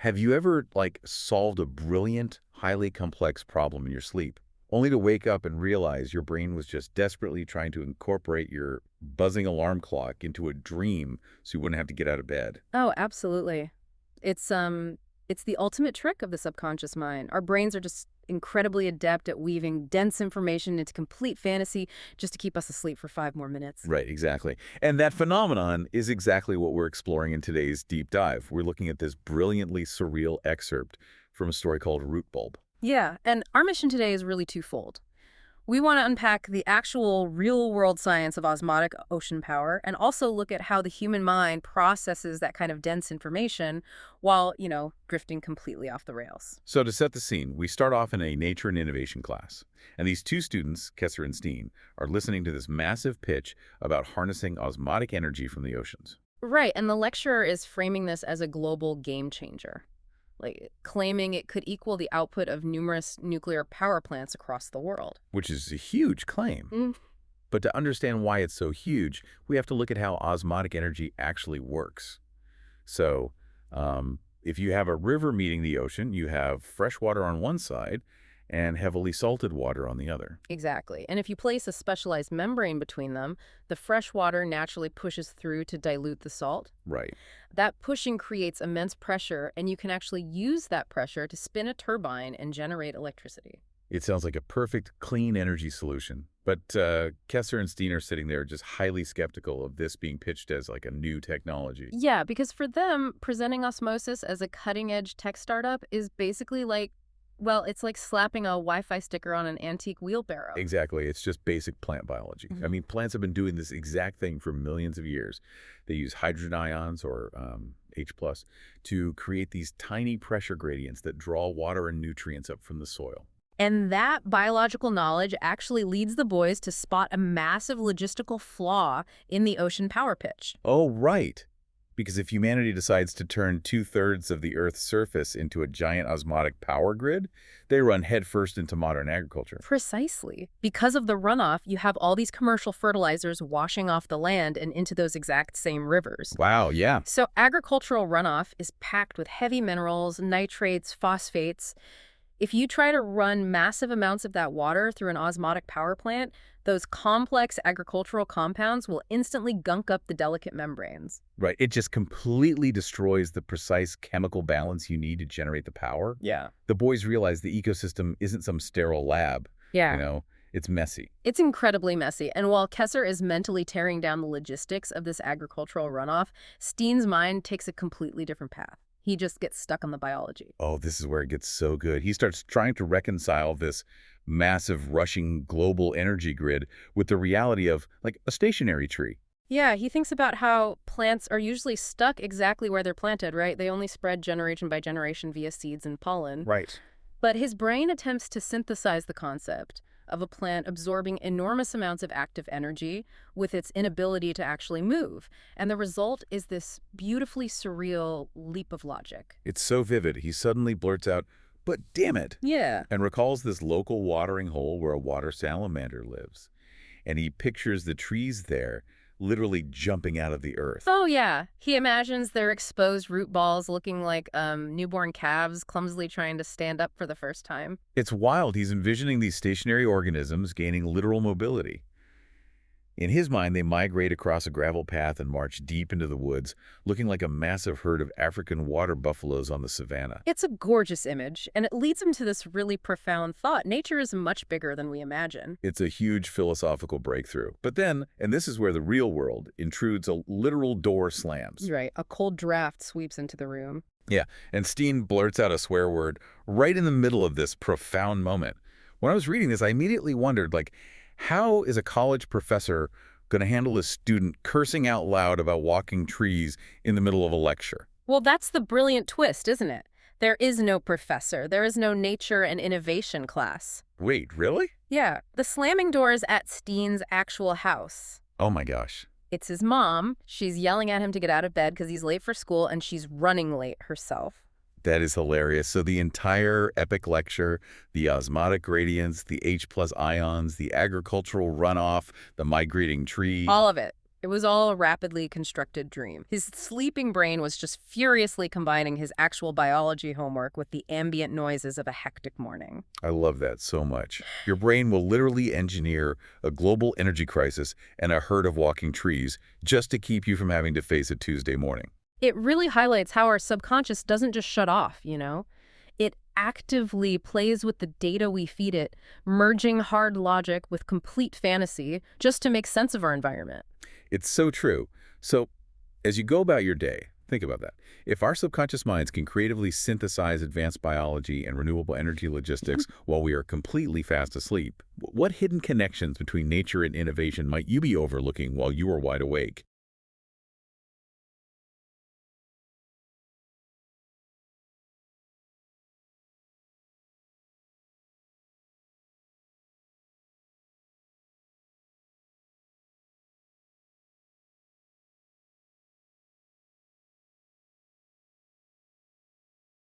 Have you ever, solved a brilliant, highly complex problem in your sleep, only to wake up and realize your brain was just desperately trying to incorporate your buzzing alarm clock into a dream so you wouldn't have to get out of bed? Oh, absolutely. It's the ultimate trick of the subconscious mind. Our brains are just incredibly adept at weaving dense information into complete fantasy just to keep us asleep for 5 more minutes. Right, exactly. And that phenomenon is exactly what we're exploring in today's deep dive. We're looking at this brilliantly surreal excerpt from a story called Root Bulb. Yeah, and our mission today is really twofold. We want to unpack the actual real-world science of osmotic ocean power and also look at how the human mind processes that kind of dense information while, drifting completely off the rails. So to set the scene, we start off in a nature and innovation class. And these two students, Kesser and Steen, are listening to this massive pitch about harnessing osmotic energy from the oceans, Right, and the lecturer is framing this as a global game changer, like claiming it could equal the output of numerous nuclear power plants across the world. which is a huge claim. Mm. But to understand why it's so huge, we have to look at how osmotic energy actually works. So if you have a river meeting the ocean, you have fresh water on one side and heavily salted water on the other. Exactly. And if you place a specialized membrane between them, the fresh water naturally pushes through to dilute the salt. Right. That pushing creates immense pressure, and you can actually use that pressure to spin a turbine and generate electricity. It sounds like a perfect clean energy solution. But Kesser and Steen are sitting there just highly skeptical of this being pitched as like a new technology. Yeah, because for them, presenting osmosis as a cutting-edge tech startup is basically like, well, it's like slapping a Wi-Fi sticker on an antique wheelbarrow. Exactly. It's just basic plant biology. I mean, plants have been doing this exact thing for millions of years. They use hydrogen ions, or H+, plus, to create these tiny pressure gradients that draw water and nutrients up from the soil. And that biological knowledge actually leads the boys to spot a massive logistical flaw in the ocean power pitch. Oh, right. Because if humanity decides to turn 2/3 of the Earth's surface into a giant osmotic power grid, they run headfirst into modern agriculture. Precisely. Because of the runoff, you have all these commercial fertilizers washing off the land and into those exact same rivers. Wow, yeah. So agricultural runoff is packed with heavy minerals, nitrates, phosphates. If you try to run massive amounts of that water through an osmotic power plant, those complex agricultural compounds will instantly gunk up the delicate membranes. Right. It just completely destroys the precise chemical balance you need to generate the power. Yeah. The boys realize the ecosystem isn't some sterile lab. Yeah. It's messy. It's incredibly messy, and while Kesser is mentally tearing down the logistics of this agricultural runoff, Steen's mind takes a completely different path. He just gets stuck on the biology. Oh, this is where it gets so good. He starts trying to reconcile this massive rushing global energy grid with the reality of, like, a stationary tree. Yeah, he thinks about how plants are usually stuck exactly where they're planted, right? They only spread generation by generation via seeds and pollen. Right. But his brain attempts to synthesize the concept of a plant absorbing enormous amounts of active energy with its inability to actually move. And the result is this beautifully surreal leap of logic. It's so vivid, he suddenly blurts out, "But damn it," Yeah. and recalls this local watering hole where a water salamander lives. And he pictures the trees there literally jumping out of the earth. Oh, yeah. He imagines their exposed root balls looking like newborn calves clumsily trying to stand up for the first time. It's wild. He's envisioning these stationary organisms gaining literal mobility. In his mind, they migrate across a gravel path and march deep into the woods, looking like a massive herd of African water buffaloes on the savanna. It's a gorgeous image, and it leads him to this really profound thought. Nature is much bigger than we imagine. It's a huge philosophical breakthrough. But then, and this is where the real world intrudes, a literal door slams. Right. A cold draft sweeps into the room. Yeah, and Steen blurts out a swear word right in the middle of this profound moment. When I was reading this, I immediately wondered, how is a college professor going to handle a student cursing out loud about walking trees in the middle of a lecture? Well, that's the brilliant twist, isn't it? There is no professor. There is no nature and innovation class. Wait, really? Yeah. The slamming door is at Steen's actual house. Oh my gosh. It's his mom. She's yelling at him to get out of bed because he's late for school, and she's running late herself. That is hilarious. So the entire epic lecture, the osmotic gradients, the H+ ions, the agricultural runoff, the migrating tree. All of it. It was all a rapidly constructed dream. His sleeping brain was just furiously combining his actual biology homework with the ambient noises of a hectic morning. I love that so much. Your brain will literally engineer a global energy crisis and a herd of walking trees just to keep you from having to face a Tuesday morning. It really highlights how our subconscious doesn't just shut off, It actively plays with the data we feed it, merging hard logic with complete fantasy just to make sense of our environment. It's so true. So, as you go about your day, think about that. If our subconscious minds can creatively synthesize advanced biology and renewable energy logistics while we are completely fast asleep, what hidden connections between nature and innovation might you be overlooking while you are wide awake?